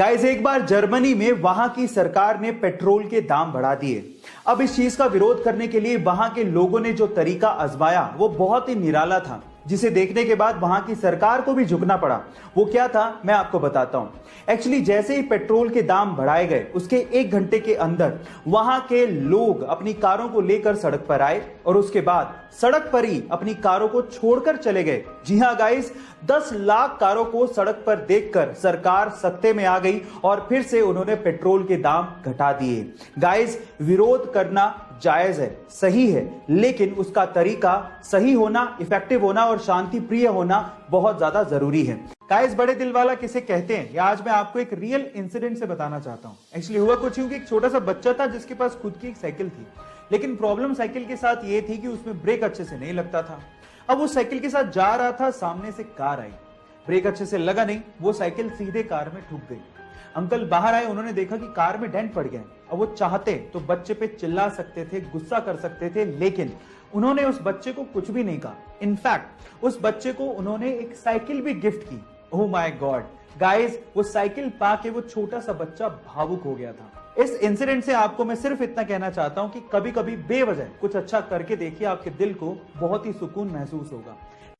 Guys, एक बार Germany में वहां की सरकार ने पेट्रोल के दाम बढ़ा दिए। अब इस चीज का विरोध करने के लिए वहां के लोगों ने जो तरीका आजमाया वो बहुत ही निराला था, जिसे देखने के बाद वहां की सरकार को भी झुकना पड़ा। वो क्या था मैं आपको बताता हूं। एक्चुअली जैसे ही पेट्रोल के दाम बढ़ाए गए उसके 1 घंटे के अंदर वहां के लोग अपनी कारों को लेकर सड़क पर आए और उसके बाद सड़क पर ही अपनी कारों को छोड़कर चले गए। जी हां गाइस, 10 लाख कारों को सड़क पर देखकर सरकार सत्ते में आ गई और फिर से उन्होंने पेट्रोल के दाम घटा दिए। गाइस, विरोध करना जायज है, सही है, लेकिन उसका तरीका सही होना, इफेक्टिव होना और शांति प्रिय होना बहुत ज्यादा जरूरी है। गाइस, बड़े दिल वाला किसे कहते हैं, या आज मैं आपको एक रियल इंसिडेंट से बताना चाहता हूं। एक्चुअली हुआ कुछ यूं कि एक छोटा सा बच्चा था जिसके पास खुद की एक साइकिल थी, लेकिन प्रॉब्लम साइकिल के साथ ये थी कि उसमें ब्रेक अच्छे से नहीं लगता था। अब वो साइकिल के साथ जा रहा था, सामने से कार आई, ब्रेक अच्छे से लगा नहीं, वो साइकिल सीधे कार में ठुक गई। अंकल बाहर आए, उन्होंने देखा कि कार में डेंट पड़ गया। अब वो चाहते तो बच्चे पे चिल्ला सकते थे, गुस्सा कर सकते थे, लेकिन उन्होंने उस बच्चे को कुछ भी नहीं कहा। इनफैक्ट उस बच्चे को उन्होंने एक साइकिल भी गिफ्ट की। ओह माय गॉड गाइस, वो साइकिल पाके वो छोटा सा बच्चा भावुक हो गया था। इस इंसिडेंट से आपको मैं सिर्फ इतना कहना चाहता हूं कि कभी कभी बेवजह कुछ अच्छा करके देखिए, आपके दिल को बहुत ही सुकून महसूस होगा।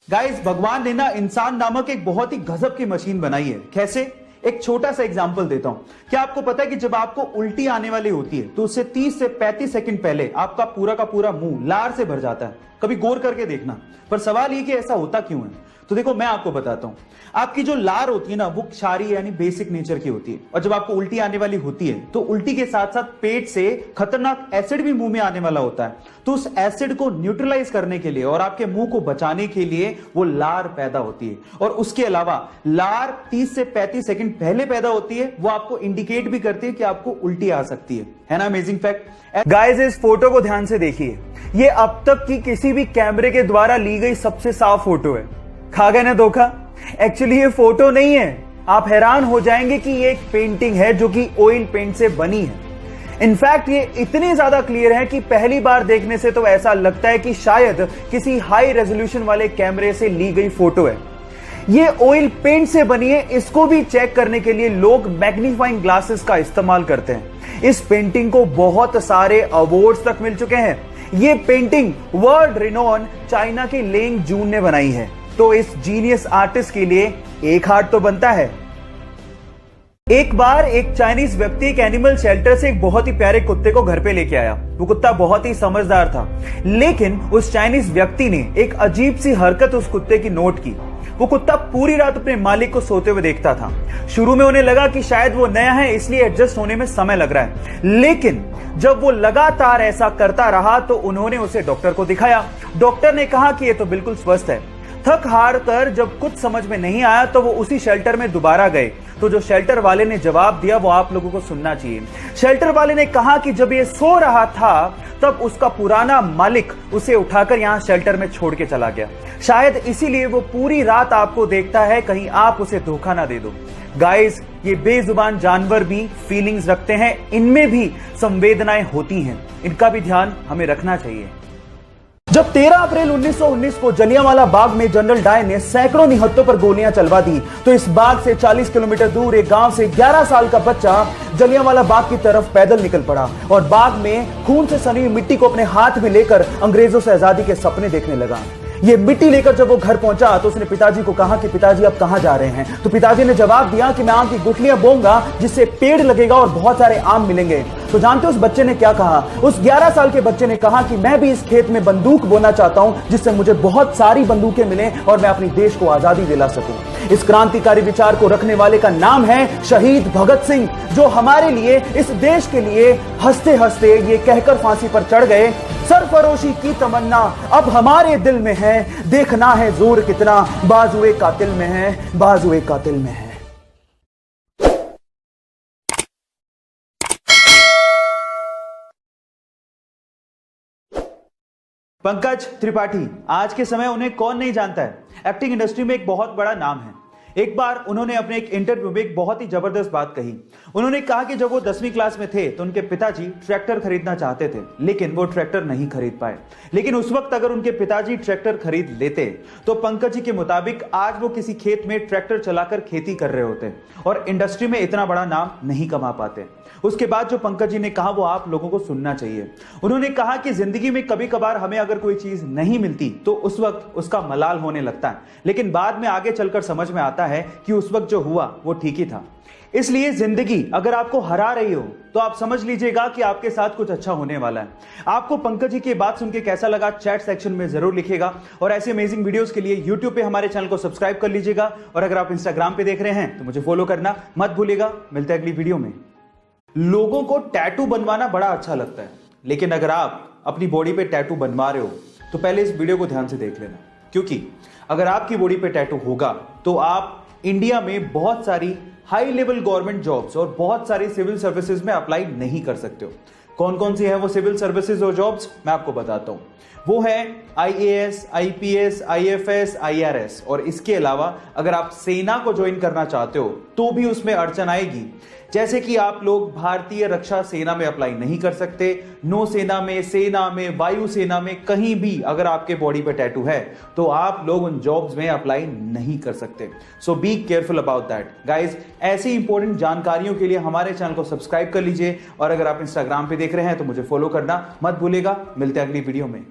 गाइस, भगवान ने ना इंसान नामक एक बहुत ही गजब की मशीन बनाई है। कैसे? एक छोटा सा एग्जांपल देता हूं। क्या आपको पता है कि जब आपको उल्टी आने वाली होती है तो उससे 30 से 35 सेकंड पहले आपका पूरा का पूरा मुंह लार से भर जाता है। कभी गौर करके देखना। पर सवाल ये कि ऐसा होता क्यों है? तो देखो मैं आपको बताता हूं। आपकी जो लार होती है ना, वो क्षारीय यानी बेसिक नेचर की होती है, और जब आपको उल्टी आने वाली होती है तो उल्टी के साथ साथ पेट से खतरनाक एसिड भी मुंह में आने वाला होता है। तो उस एसिड को न्यूट्रलाइज करने के लिए और आपके मुंह को बचाने के लिए वो लार पैदा होती है। और उसके अलावा लार 30 से 35 सेकंड पहले पैदा होती है, वो आपको इंडिकेट भी करती है कि आपको उल्टी आ सकती है ना? Amazing fact. गाइस, इस फोटो को ध्यान से देखिए। ये अब तक की किसी भी कैमरे के द्वारा ली गई सबसे साफ फोटो है। खा गए ना धोखा? एक्चुअली ये फोटो नहीं है। आप हैरान हो जाएंगे कि ये एक पेंटिंग है जो कि ऑयल पेंट से बनी है। इनफैक्ट ये इतनी ज्यादा क्लियर है कि पहली बार देखने से तो ऐसा लगता है कि शायद किसी हाई रेजोल्यूशन वाले कैमरे से ली गई फोटो है। ये ऑयल पेंट से बनी है। इसको भी चेक करने के लिए लोग मैग्नीफाइंग ग्लासेस का इस्तेमाल करते हैं। इस पेंटिंग को बहुत सारे अवार्ड्स तक मिल चुके हैं। ये पेंटिंग वर्ल्ड रिनोन चाइना के लेंग जून ने बनाई है। तो इस जीनियस आर्टिस्ट के लिए एक हार्ट तो बनता है। एक बार एक चाइनीज व्यक्ति एक एनिमल शेल्टर से एक बहुत ही प्यारे कुत्ते को घर पे लेके आया। वो कुत्ता बहुत ही समझदार था, लेकिन उस चाइनीज व्यक्ति ने एक अजीब सी हरकत उस कुत्ते की नोट की। वो कुत्ता पूरी रात अपने मालिक को सोते हुए देखता था। शुरू में उन्हें लगा कि शायद वो नया है इसलिए एडजस्ट होने में समय लग रहा है, लेकिन जब वो लगातार ऐसा करता रहा तो उन्होंने उसे डॉक्टर को दिखाया। डॉक्टर ने कहा कि ये तो बिल्कुल स्वस्थ है। थक हार कर जब कुछ समझ में नहीं आया तो वो उसी शेल्टर में दोबारा गए। तो जो शेल्टर वाले ने जवाब दिया वो आप लोगों को सुनना चाहिए। शेल्टर वाले ने कहा कि जब ये सो रहा था तब उसका पुराना मालिक उसे उठाकर यहां शेल्टर में छोड़ के चला गया। शायद इसीलिए वो पूरी रात आपको देखता है, कहीं आप उसे धोखा ना दे दो। गाइस, ये बेजुबान जानवर भी फीलिंग्स रखते हैं, इनमें भी संवेदनाएं होती हैं। इनका भी ध्यान हमें रखना चाहिए। जब 13 अप्रैल 1919 को जलियांवाला बाग में जनरल डायर ने सैकड़ों निहत्तों पर गोलियां चलवा दी, तो इस बाग से 40 किलोमीटर दूर एक गांव से 11 साल का बच्चा जलियांवाला बाग की तरफ पैदल निकल पड़ा और बाग में खून से सनी हुई मिट्टी को अपने हाथ में लेकर अंग्रेजों से आजादी के सपने देखने लगा। ये मिट्टी लेकर जब वो घर पहुंचा तो उसने पिताजी को कहा कि पिताजी आप कहां जा रहे हैं? तो पिताजी ने जवाब दिया कि मैं आम की गुठलियां बोऊंगा जिससे पेड़ लगेगा और बहुत सारे आम मिलेंगे। तो जानते हो उस बच्चे ने क्या कहा? उस 11 साल के बच्चे ने कहा कि मैं भी इस खेत में बंदूक बोना चाहता हूं जिससे मुझे बहुत सारी बंदूकें मिलें और मैं अपने देश को आजादी दिला सकूं। इस क्रांतिकारी विचार को रखने वाले का नाम है शहीद भगत सिंह, जो हमारे लिए, इस देश के लिए हंसते हंसते ये कहकर फांसी पर चढ़ गए, सरफरोशी की तमन्ना अब हमारे दिल में है, देखना है जोर कितना बाजुए कातिल में है, बाजुए कातिल में है। पंकज त्रिपाठी, आज के समय उन्हें कौन नहीं जानता है। एक्टिंग इंडस्ट्री में एक बहुत बड़ा नाम है। एक बार उन्होंने अपने एक इंटरव्यू में एक बहुत ही जबरदस्त बात कही। उन्होंने कहा कि जब वो 10वीं क्लास में थे तो उनके पिताजी ट्रैक्टर खरीदना चाहते थे, लेकिन वो ट्रैक्टर नहीं खरीद पाए। लेकिन उस वक्त अगर उनके पिताजी ट्रैक्टर खरीद लेते तो पंकज जी के मुताबिक आज वो किसी खेत में ट्रैक्टर चलाकर खेती कर रहे होते और इंडस्ट्री में इतना बड़ा नाम नहीं कमा पाते। उसके बाद जो पंकज जी ने कहा वो आप लोगों को सुनना चाहिए। उन्होंने कहा कि जिंदगी में कभी कभार हमें अगर कोई चीज नहीं मिलती तो उस वक्त उसका मलाल होने लगता है, लेकिन बाद में आगे चलकर समझ में आता है कि उस वक्त जो हुआ वो ठीक ही था। इसलिए जिंदगी अगर आपको हरा रही हो तो आप समझ लीजिएगा कि आपके साथ कुछ अच्छा होने वाला है। आपको पंकज जी की बात सुन के कैसा लगा चैट सेक्शन में जरूर लिखिएगा और ऐसे अमेजिंग वीडियोस के लिए YouTube पे हमारे चैनल को सब्सक्राइब कर लीजिएगा और अगर आप Instagram पे देख रहे हैं तो मुझे फॉलो करना मत भूलिएगा। मिलते हैं अगली वीडियो में। लोगों को टैटू बनवाना बड़ा अच्छा लगता है, लेकिन अगर आप अपनी बॉडी पे टैटू बनवा रहे हो तो पहले इस वीडियो को ध्यान से देख लेना, क्योंकि अगर आपकी बॉडी पे टैटू होगा तो आप इंडिया में बहुत सारी हाई लेवल गवर्नमेंट जॉब्स और बहुत सारी सिविल सर्विसेज में अप्लाई नहीं कर सकते हो। कौन कौन सी है वो सिविल सर्विसेज और जॉब्स मैं आपको बताता हूं। वो है IAS, IPS, IFS, IRS और इसके अलावा अगर आप सेना को ज्वाइन करना चाहते हो तो भी उसमें अड़चन आएगी। जैसे कि आप लोग भारतीय रक्षा सेना में अप्लाई नहीं कर सकते, नौसेना में, सेना में, वायुसेना में, कहीं भी अगर आपके बॉडी पे टैटू है तो आप लोग उन जॉब्स में अप्लाई नहीं कर सकते। So be careful about that guys. ऐसी इंपॉर्टेंट जानकारियों के लिए हमारे चैनल को सब्सक्राइब कर लीजिए और अगर आप इंस्टाग्राम पे देख रहे हैं तो मुझे फॉलो करना मत भूलिएगा। मिलते हैं अगली वीडियो में।